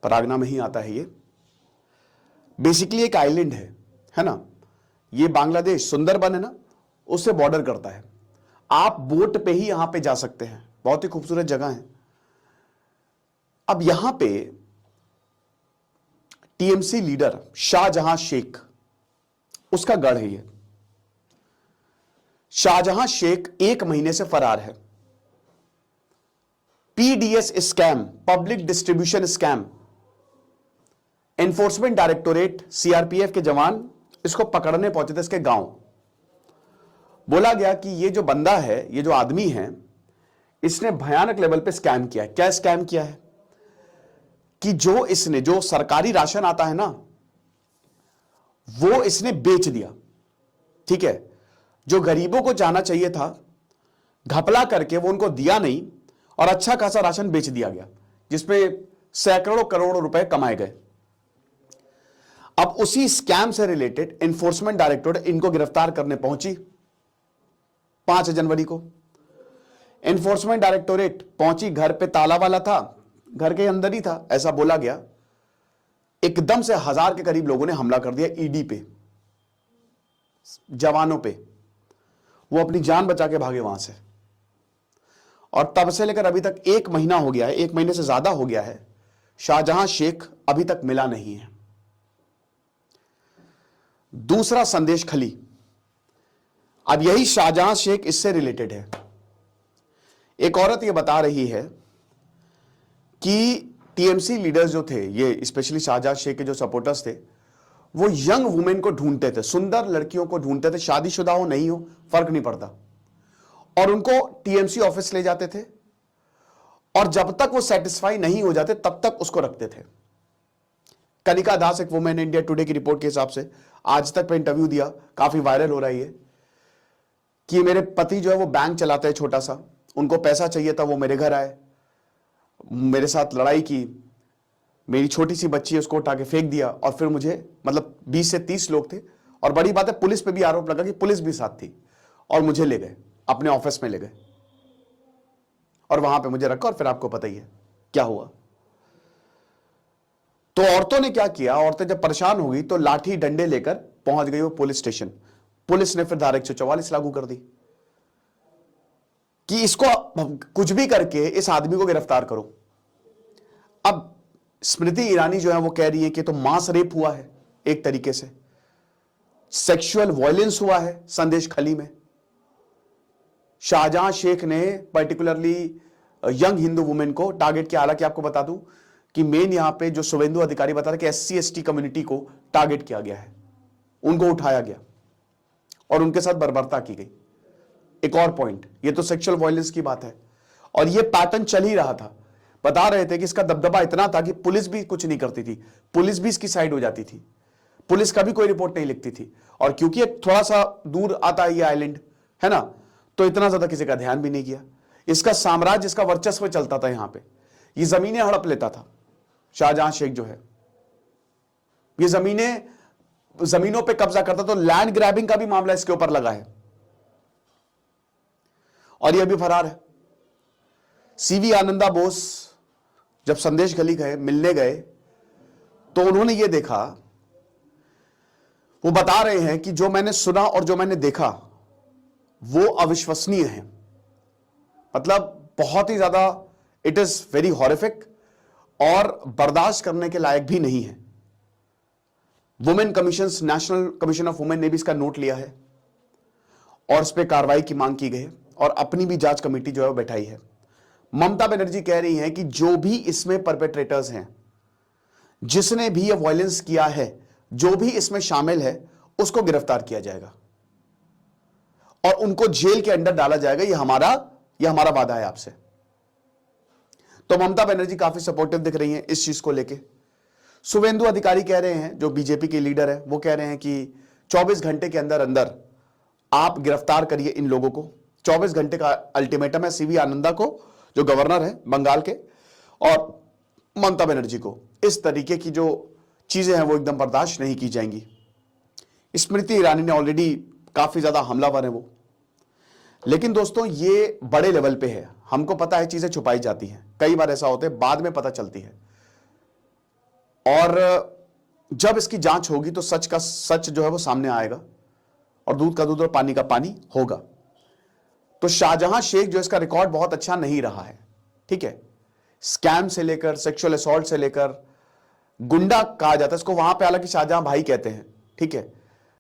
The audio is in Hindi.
परागना में ही आता है ये। बेसिकली एक आइलैंड है ना। ये बांग्लादेश सुंदरबन है ना, उससे बॉर्डर करता है। आप बोट पे ही यहां पे जा सकते हैं, बहुत ही खूबसूरत जगह है। अब यहां पे टीएमसी लीडर शाहजहां शेख, उसका गढ़ है ये। शाहजहां शेख 1 महीने से फरार है। PDS scam, public distribution scam, enforcement directorate CRPF के जवान इसको पकड़ने पहुंचे थे इसके गांव। बोला गया कि ये जो बंदा है, ये जो आदमी है, इसने भयानक लेवल पे स्कैम किया है। क्या स्कैम किया है कि जो सरकारी राशन आता है ना, वो इसने बेच दिया। ठीक है, जो गरीबों को जाना चाहिए था, घपला करके वो उनको दिया नहीं और अच्छा खासा राशन बेच दिया गया, जिसमें सैकड़ों करोड़ रुपए कमाए गए। अब उसी स्कैम से रिलेटेड एनफोर्समेंट डायरेक्टोरेट इनको गिरफ्तार करने पहुंची 5 जनवरी को। एनफोर्समेंट डायरेक्टोरेट पहुंची, घर पे ताला वाला था, घर के अंदर ही था ऐसा बोला गया। एकदम से 1000 के करीब लोगों ने हमला कर दिया ईडी पे, जवानों पे। वो अपनी जान बचा के भागे वहां से। और तब से लेकर अभी तक 1 महीना हो गया है, 1 महीने से ज्यादा हो गया है, शाहजहां शेख अभी तक मिला नहीं है। दूसरा संदेश खली, अब यही शाहजहां शेख इससे रिलेटेड है। एक औरत यह बता रही है कि टीएमसी लीडर्स जो थे, ये स्पेशली शाहजहां शेख के जो सपोर्टर्स थे, वो यंग वुमेन को ढूंढते थे, सुंदर लड़कियों को ढूंढते थे, शादीशुदा हो नहीं हो फर्क नहीं पड़ता, और उनको टीएमसी ऑफिस ले जाते थे, और जब तक वो सेटिस्फाई नहीं हो जाते तब तक उसको रखते थे। कनिका दास, एक वुमेन, इंडिया टुडे की रिपोर्ट के हिसाब से आज तक पे इंटरव्यू दिया, काफी वायरल हो रही है, कि मेरे पति जो है वो बैंक चलाते हैं छोटा सा, उनको पैसा चाहिए था, वो मेरे घर आए, मेरे साथ लड़ाई की, मेरी छोटी सी बच्ची है उसको उठा के फेंक दिया, और फिर मुझे, मतलब 20 से 30 लोग थे, और बड़ी बात है पुलिस पे भी आरोप लगा कि पुलिस भी साथ थी, और मुझे ले गए, अपने ऑफिस में ले गए, और वहां पे मुझे रखा, और फिर आपको पता ही है क्या हुआ। तो औरतों ने क्या किया, औरतें जब परेशान हो गई तो लाठी डंडे लेकर पहुंच गई वो पुलिस स्टेशन। पुलिस ने फिर धारा 144 लागू कर दी कि इसको कुछ भी करके इस आदमी को गिरफ्तार करो। अब स्मृति ईरानी जो है वो कह रही है कि तो मास रेप हुआ है, एक तरीके से सेक्सुअल वायलेंस हुआ है संदेश खली में। शाहजहां शेख ने पर्टिकुलरली यंग हिंदू वुमेन को टारगेट किया। हालांकि आपको बता दूं कि मेन यहां पे जो शुभेंदु अधिकारी बता रहे कि SC ST कम्युनिटी को टारगेट किया गया है, उनको उठाया गया और उनके साथ बर्बरता की गई। एक और पॉइंट, ये तो सेक्सुअल वायलेंस की बात है, और ये पैटर्न चल ही रहा था। बता रहे थे कि इसका दबदबा इतना था कि पुलिस भी कुछ नहीं करती थी, पुलिस भी इसकी साइड हो जाती थी, पुलिस का भी कोई रिपोर्ट नहीं लिखती थी। और क्योंकि थोड़ा सा दूर आता है ये आइलैंड, है ना, तो इतना ज्यादा किसी का ध्यान भी नहीं किया। इसका साम्राज्य, इसका वर्चस्व चलता था यहां पे। ये जमीनें हड़प लेता था शाहजहां शेख जो है, ये जमीनों पे कब्जा करता, तो लैंड ग्रैबिंग का भी मामला इसके ऊपर लगा है, और ये अभी फरार है। CV आनंदा बोस जब संदेश खली गए, मिलने गए, तो उन्होंने ये देखा, वो बता रहे हैं कि जो मैंने सुना और जो मैंने देखा वो अविश्वसनीय है। मतलब बहुत ही ज्यादा, इट इज वेरी हॉरिफिक और बर्दाश्त करने के लायक भी नहीं है। Women commission, national commission of women ने भी इसका नोट लिया है और इस पर कार्रवाई की मांग की गई है, और अपनी भी जांच कमेटी जो है वो बैठाई है। ममता बनर्जी कह रही हैं कि जो भी इसमें परपेट्रेटर्स हैं, जिसने भी ये वायलेंस किया है, जो भी इसमें शामिल है, उसको गिरफ्तार किया जाएगा और उनको जेल के अंदर डाला जाएगा। ये हमारा वादा है आपसे। तो ममता बनर्जी काफी सपोर्टिव दिख रही हैं इस चीज को लेके। शुभेंदु अधिकारी कह रहे हैं, जो बीजेपी के लीडर है, वो कह रहे हैं कि 24 घंटे के अंदर अंदर आप गिरफ्तार करिए इन लोगों को। 24 घंटे का अल्टीमेटम है CV आनंदा को, जो गवर्नर है बंगाल के, और ममता बनर्जी को। इस तरीके की जो चीजें हैं वो एकदम बर्दाश्त नहीं की जाएंगी। स्मृति ईरानी ने ऑलरेडी काफी ज्यादा हमलावर है वो। लेकिन दोस्तों ये बड़े लेवल पे है, हमको पता है चीजें छुपाई जाती हैं, कई बार ऐसा होता है बाद में पता चलती है। और जब इसकी जांच होगी तो सच का सच जो है वो सामने आएगा और दूध का दूध और पानी का पानी होगा। तो शाहजहां शेख जो इसका रिकॉर्ड बहुत अच्छा नहीं रहा है, ठीक है। स्कैम से लेकर सेक्सुअल असॉल्ट से लेकर गुंडा कहा जाता है इसको, वहां पे हालांकि शाहजहां भाई कहते हैं, ठीक है।